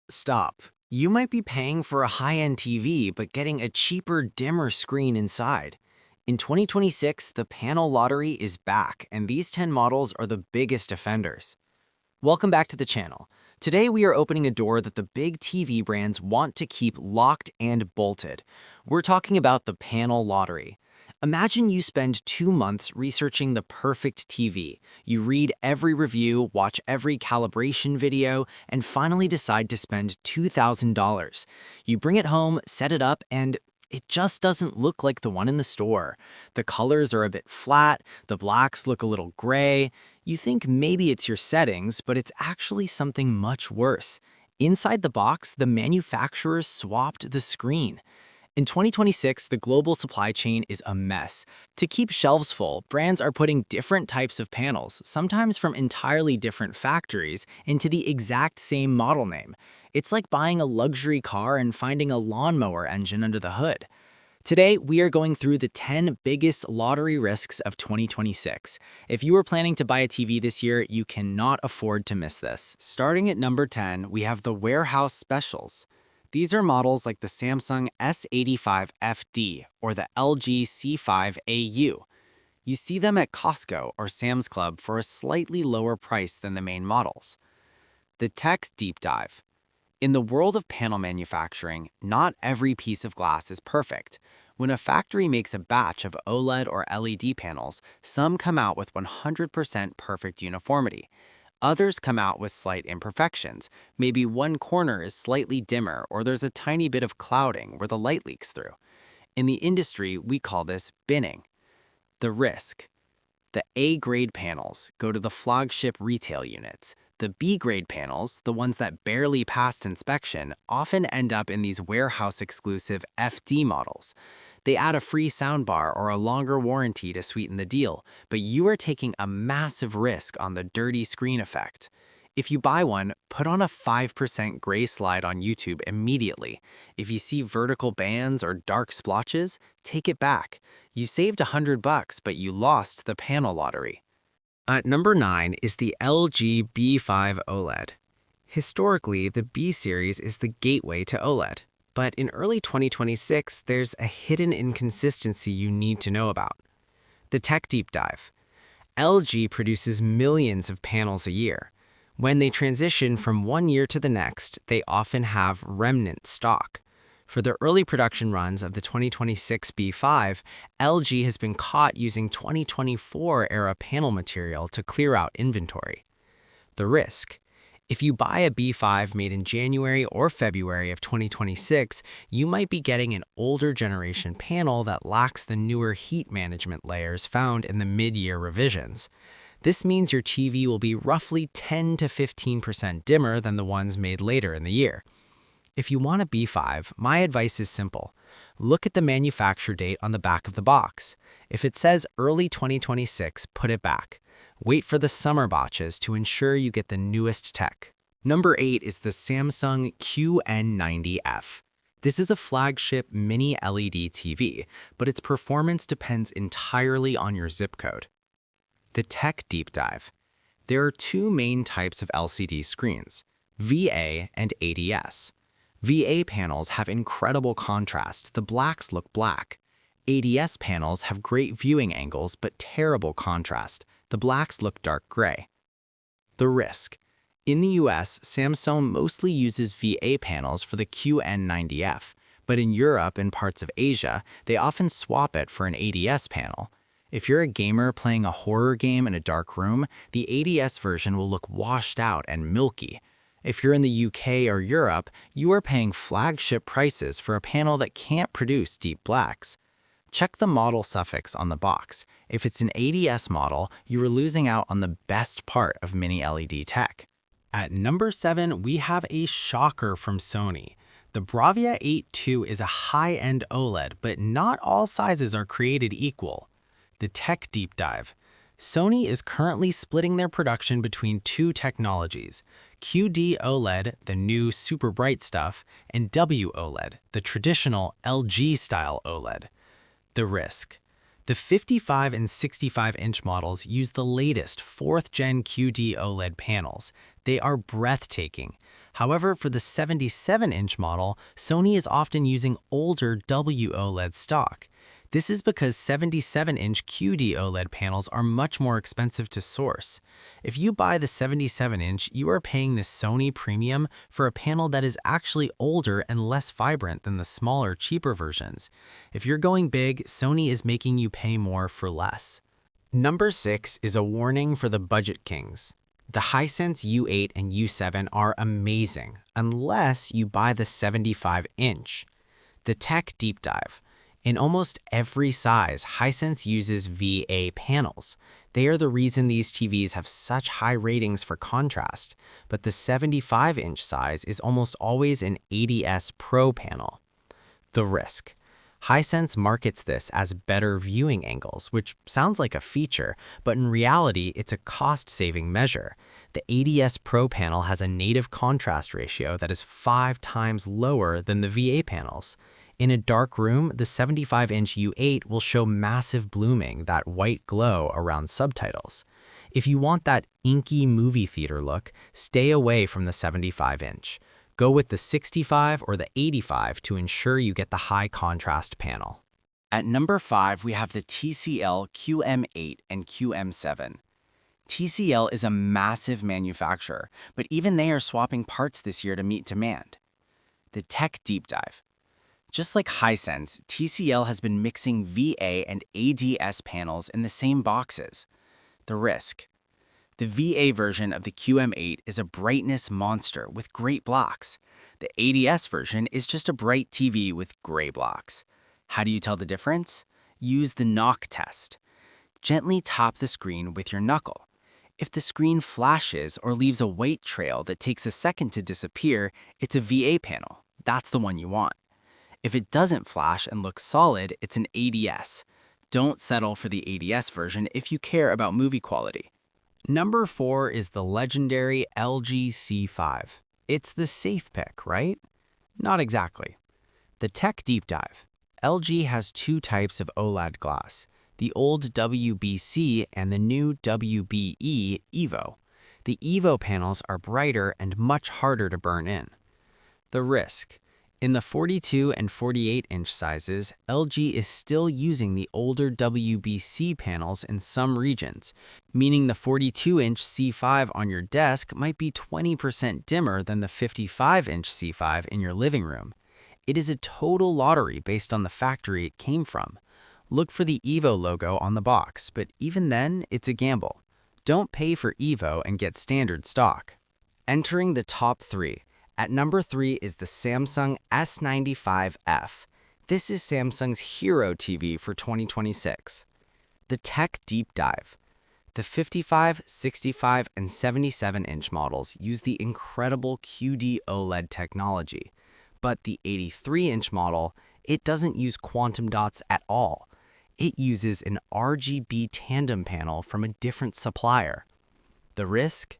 Stop. You might be paying for a high-end TV, but getting a cheaper, dimmer screen inside. In 2026, the panel lottery is back, and these 10 models are the biggest offenders. Welcome back to the channel. Today we are opening a door that the big TV brands want to keep locked and bolted. We're talking about the panel lottery. Imagine you spend 2 months researching the perfect TV. You read every review, watch every calibration video, and finally decide to spend $2,000. You bring it home, set it up, and it just doesn't look like the one in the store. The colors are a bit flat, the blacks look a little gray. You think maybe it's your settings, but it's actually something much worse. Inside the box, the manufacturers swapped the screen. In 2026, the global supply chain is a mess. To keep shelves full, brands are putting different types of panels, sometimes from entirely different factories, into the exact same model name. It's like buying a luxury car and finding a lawnmower engine under the hood. Today, we are going through the 10 biggest lottery risks of 2026. If you are planning to buy a TV this year, you cannot afford to miss this. Starting at number 10, we have the warehouse specials. These are models like the Samsung S85 FD or the LG C5 AU. You see them at Costco or Sam's Club for a slightly lower price than the main models. The Tech Deep Dive. In the world of panel manufacturing, not every piece of glass is perfect. When a factory makes a batch of OLED or LED panels, some come out with 100% perfect uniformity. Others come out with slight imperfections. Maybe one corner is slightly dimmer or there's a tiny bit of clouding where the light leaks through. In the industry, we call this binning. The risk. The A-grade panels go to the flagship retail units. The B-grade panels, the ones that barely passed inspection, often end up in these warehouse-exclusive FD models. They add a free soundbar or a longer warranty to sweeten the deal, but you are taking a massive risk on the dirty screen effect. If you buy one, put on a 5% gray slide on YouTube immediately. If you see vertical bands or dark splotches, take it back. You saved $100, but you lost the panel lottery. At number 9 is the LG B5 OLED. Historically, the B series is the gateway to OLED. But in early 2026, there's a hidden inconsistency you need to know about. The Tech Deep Dive. LG produces millions of panels a year. When they transition from one year to the next, they often have remnant stock. For the early production runs of the 2026 B5, LG has been caught using 2024-era panel material to clear out inventory. The risk. If you buy a B5 made in January or February of 2026, you might be getting an older generation panel that lacks the newer heat management layers found in the mid-year revisions. This means your TV will be roughly 10 to 15% dimmer than the ones made later in the year. If you want a B5, my advice is simple. Look at the manufacture date on the back of the box. If it says early 2026, put it back. Wait for the summer batches to ensure you get the newest tech. Number 8 is the Samsung QN90F. This is a flagship mini LED TV, but its performance depends entirely on your zip code. The Tech Deep Dive. There are two main types of LCD screens, VA and ADS. VA panels have incredible contrast, the blacks look black. ADS panels have great viewing angles but terrible contrast, the blacks look dark gray. The risk. In the US, Samsung mostly uses VA panels for the QN90F, but in Europe and parts of Asia, they often swap it for an ADS panel. If you're a gamer playing a horror game in a dark room, the ADS version will look washed out and milky. If you're in the UK or Europe, you are paying flagship prices for a panel that can't produce deep blacks. Check the model suffix on the box. If it's an ADS model, you are losing out on the best part of mini LED tech. At number 7, we have a shocker from Sony. The Bravia 8 II is a high-end OLED, but not all sizes are created equal. The Tech Deep Dive. Sony is currently splitting their production between two technologies, QD-OLED, the new super bright stuff, and WOLED, the traditional LG-style OLED. The risk. The 55 and 65-inch models use the latest 4th-gen QD-OLED panels. They are breathtaking. However, for the 77-inch model, Sony is often using older WOLED stock. This is because 77-inch QD-OLED panels are much more expensive to source. If you buy the 77-inch, you are paying the Sony premium for a panel that is actually older and less vibrant than the smaller, cheaper versions. If you're going big, Sony is making you pay more for less. Number 6 is a warning for the budget kings. The Hisense U8 and U7 are amazing, unless you buy the 75-inch. The Tech Deep Dive. In almost every size, Hisense uses VA panels. They are the reason these TVs have such high ratings for contrast, but the 75-inch size is almost always an 80S Pro panel. The risk. Hisense markets this as better viewing angles, which sounds like a feature, but in reality, it's a cost-saving measure. The 80S Pro panel has a native contrast ratio that is 5 times lower than the VA panels. In a dark room, the 75-inch U8 will show massive blooming, that white glow around subtitles. If you want that inky movie theater look, stay away from the 75-inch. Go with the 65 or the 85 to ensure you get the high contrast panel. At number 5, we have the TCL QM8 and QM7. TCL is a massive manufacturer, but even they are swapping parts this year to meet demand. The Tech Deep Dive. Just like Hisense, TCL has been mixing VA and ADS panels in the same boxes. The risk. The VA version of the QM8 is a brightness monster with great blocks. The ADS version is just a bright TV with gray blocks. How do you tell the difference? Use the knock test. Gently tap the screen with your knuckle. If the screen flashes or leaves a white trail that takes a second to disappear, it's a VA panel. That's the one you want. If it doesn't flash and looks solid, it's an ADS. Don't settle for the ADS version if you care about movie quality. Number 4 is the legendary LG C5. It's the safe pick, right? Not exactly. The Tech Deep Dive. LG has 2 types of OLED glass, the old WBC and the new WBE EVO. The EVO panels are brighter and much harder to burn in. The risk. In the 42 and 48-inch sizes, LG is still using the older WBC panels in some regions, meaning the 42-inch C5 on your desk might be 20% dimmer than the 55-inch C5 in your living room. It is a total lottery based on the factory it came from. Look for the EVO logo on the box, but even then, it's a gamble. Don't pay for EVO and get standard stock. Entering the top 3. At number 3 is the Samsung S95F. This is Samsung's hero TV for 2026. The Tech Deep Dive. The 55, 65, and 77-inch models use the incredible QD-OLED technology, but the 83-inch model, it doesn't use quantum dots at all. It uses an RGB tandem panel from a different supplier. The risk?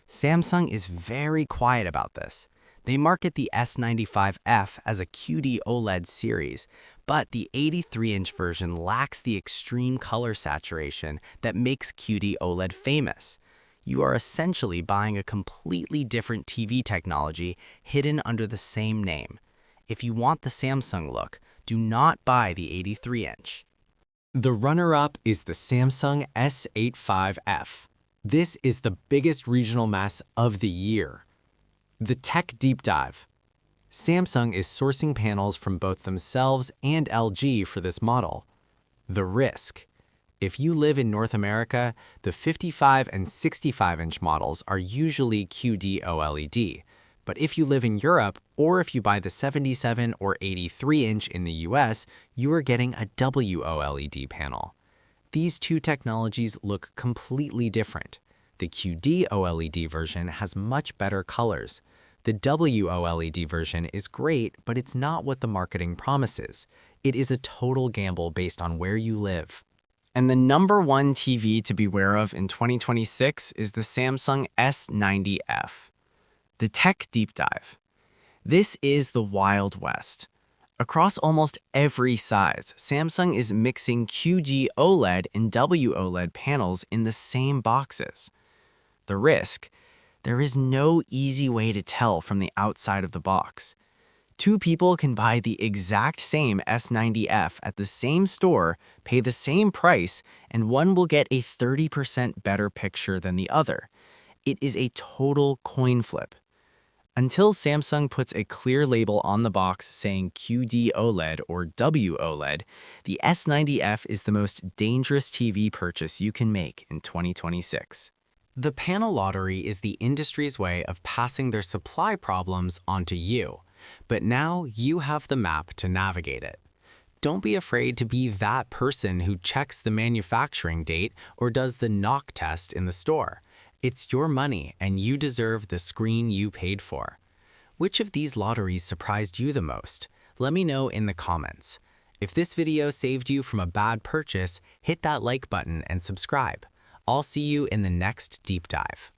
Samsung is very quiet about this. They market the S95F as a QD-OLED series, but the 83-inch version lacks the extreme color saturation that makes QD-OLED famous. You are essentially buying a completely different TV technology hidden under the same name. If you want the Samsung look, do not buy the 83-inch. The runner-up is the Samsung S85F. This is the biggest regional mess of the year. The Tech Deep Dive. Samsung is sourcing panels from both themselves and LG for this model. The risk. If you live in North America, the 55 and 65-inch models are usually QD-OLED. But if you live in Europe, or if you buy the 77 or 83-inch in the US, you are getting a WOLED panel. These two technologies look completely different. The QD-OLED version has much better colors. The WOLED version is great, but it's not what the marketing promises. It is a total gamble based on where you live. And the number 1 TV to beware of in 2026 is the Samsung S90F. The Tech Deep Dive. This is the Wild West. Across almost every size, Samsung is mixing QD-OLED and WOLED panels in the same boxes. The risk. There is no easy way to tell from the outside of the box. Two people can buy the exact same S90F at the same store, pay the same price, and one will get a 30% better picture than the other. It is a total coin flip. Until Samsung puts a clear label on the box saying QD-OLED or WOLED, the S90F is the most dangerous TV purchase you can make in 2026. The panel lottery is the industry's way of passing their supply problems onto you, but now you have the map to navigate it. Don't be afraid to be that person who checks the manufacturing date or does the knock test in the store. It's your money and you deserve the screen you paid for. Which of these lotteries surprised you the most? Let me know in the comments. If this video saved you from a bad purchase, hit that like button and subscribe. I'll see you in the next deep dive.